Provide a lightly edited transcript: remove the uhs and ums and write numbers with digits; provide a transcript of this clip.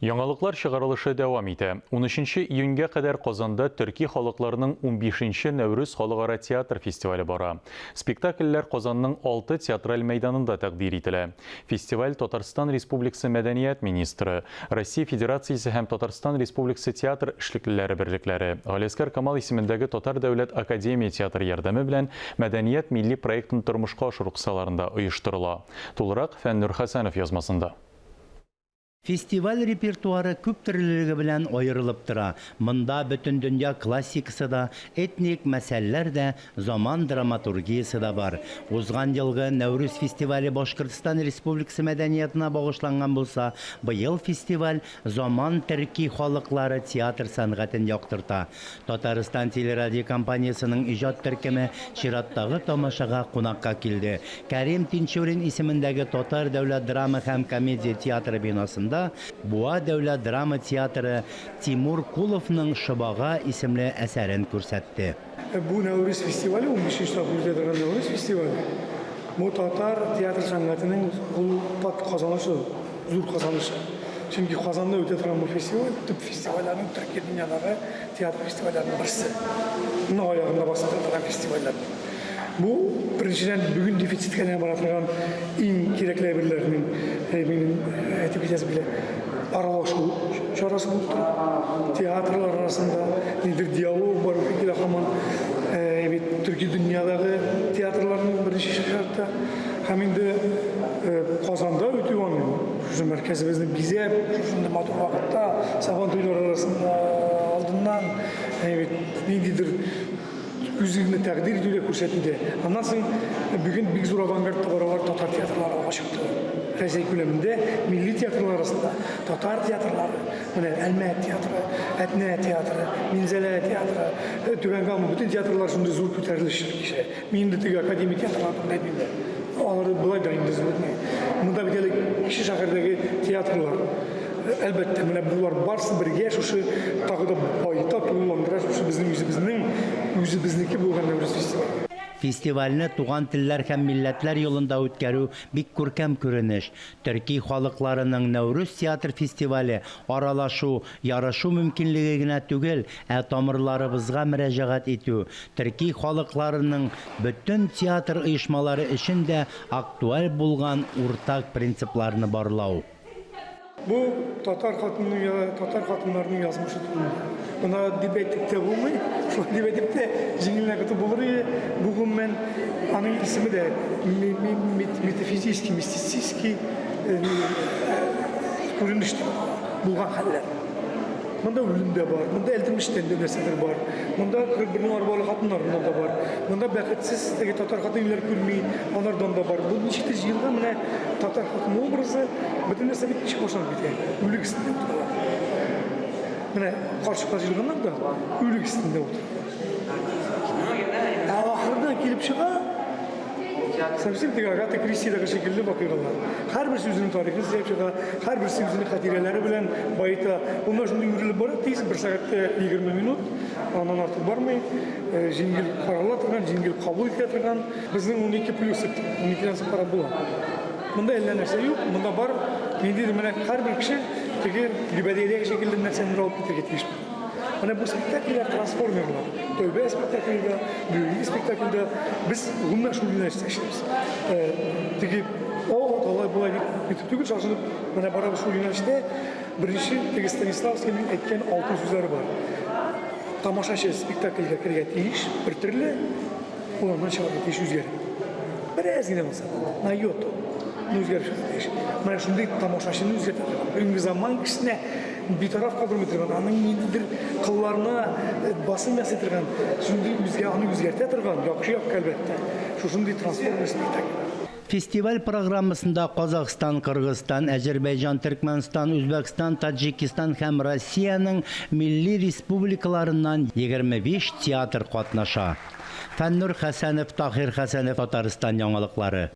Яңалыклар чыгарылышы дәвам итә. 13 июньгә кадәр Казанда төрки халыкларының 15-нче Нәүрүз халыкара театр фестивале бара. Спектакльләр Казанның 6 театраль мәйданында тәкъдим ителә. Фестиваль Татарстан Республикасы Мәдәният министры, Россия Федерациясе һәм Татарстан Республикасы театр эшлеклеләре берлекләре, Галиәскәр Камал исемендәге Татар дәүләт академия театры ярдәме белән Мәдәният милли проектын тормышка ашыру кысаларында оештырыла. Тулырак Фәннур Хәсәнов язмасында. Фестиваль репертуары күп төрлелеге белән аерылып тора. Монда бөтен дөнья классикасы да, этник мәсьәләләр дә, заман драматургиясе да бар. Узган елгы Нәүрүз фестивале Башкортстан Республикасы мәдәниятына багышланган булса, быел фестиваль заман төрки халыклары театр сәнгатен яктырта. Татарстан телерадио компаниясының иҗат төркеме чираттагы тамашага кунакка килде. Кәрим Тинчурин исемендәге Татар дәүләт драма һәм комедия театры бинасында Буа дәүләт драма театры Тимур Куловның «Шыбага» исемле әсәрен күрсәтте. Bu Növrüz Festivali 15. Temmuz'da duran Növrüz Festivali. Bu Tatar tiyatro sanatının kazanışı, zor kazanışı. Çünkü Kazan'da öte duran bu festival, tüm festivallerin Türkiye dünyadaki tiyatro festivallerinin birisi. Bunun ayağında basıp duran festivaller. Bu birinciden bugün defisitlerine baratılgan en gerekli birlerinin benim etibiyesi bile aralaşu çarası buldu. Tiyatrolar arasında nedir diyalog var, fikir akaman Türkiye dünyadaki tiyatroların birinci şartta hem de Kazan'da ötüyor anlıyor. Şu merkezimizde bize şu matur vakitte sabah duyular arasında aldığından nedir yüzünü takdir ediyor kursetiydi. Ondan sonra bugün bir zor avantgardta var Tatar tiyatroları başladı. Resey küleminde milli tiyatrolar arasında Tatar tiyatroları, Elmet tiyatro, Etne tiyatro, Minzele tiyatro, Tüvengamı bütün tiyatrolar şimdi zor küterleşir kişi. Mindeti akademik tiyatrolardan dediğinde. Onları bulay da indi zor. Bunda bir tane kişi şahirdeki tiyatrolar. Elbette bunlar varsa birge şu takıda payta kullandırar şu bizim yüzümüzdeki bu Növrüz festivali. Фестивальне туган телләр һәм милләтләр юлында үткәрү бик күркәм күренеш. Төрки халыкларының Нәүрүз театр фестивале аралашу, ярышу мөмкинлеге генә түгел, ә тамырларыбызга мөрәҗәгать итү. Төрки халыкларының бөтен театр оешмалары өчен дә актуаль булган уртак принципларны барлау. Bu Tatar kadınlarının yazmışı tutuldu. Buna dibetlikte bulmayı, şu dibetlikte zinginler kutu bulur. Bugün ben onun ismi de metafiziki, mistisiki kuruluştu. Bulgan haller. Bunda ölüm de var, bunda eldirmişten de nesedir var. Bunda 41'in arabalı kadınlarından da var. Bunda bekitsiz Tatar kadınlar gülmeyi, onlardan da var. Bu nişte yılda mı ne Tatar kadın obrazı, bütün nesne bir kişi boşanıp bitiyor. Ölü üstünde oturuyor. Mene karşı-karşılığından da ölü üstünde oturuyor. Ahırda gelip çığa, Sabırsın tigagata Kristiya'da şekilde bakıyorlar. Her birisi yüzünün tarihini size çığa, her birisi yüzünün hatireleri bilen bayıta. Onlar şimdi yürüyüp var, bir saatte 20 minut. Ondan artık var mı? Jingil paralatırgan, jingil kabul ettirgan. Bizim 12 plus 12'den sonra para bulan. Bunda elden nerse yok. Bunda var. Nedir? Her bir kişi teki libediyede şekilde nerseleri alıp getirgetmiş. Bu spektaküller transformerlar. Tövbe spektakülde, büyük spektakülde biz bununla şu günler isteşiriz. Teki o olay bulay bir tütügül çalışılıp bana şu günler işte birinci Stanislavski'nin etken altın sözleri var. Tamaşaşı spektakülde kirget iş, bir türlü olandan şarkı iş üzeri. Biraz yine olsa, nayoto. Özgürlük. Mana shunday tamoshachini o'zgartiradi. Bugungi zamon kishini betaraf qoldirib o'tirgan, uning nimadir qillarini bosim yasatirgan, shunday uni o'zgartirgan, yo'q albatta. Shunday transformasiya qilyapti. Festival programmasында Казакстан, Кыргызстан, Азербайҗан, Түркменстан, Үзбәкстан, Таджикистан һәм Россиянең милли республикаларыннан 25 театр катнаша. Фәннур Хәсәнов, Тахир Хәсәнов, Татарстан яңалыклары.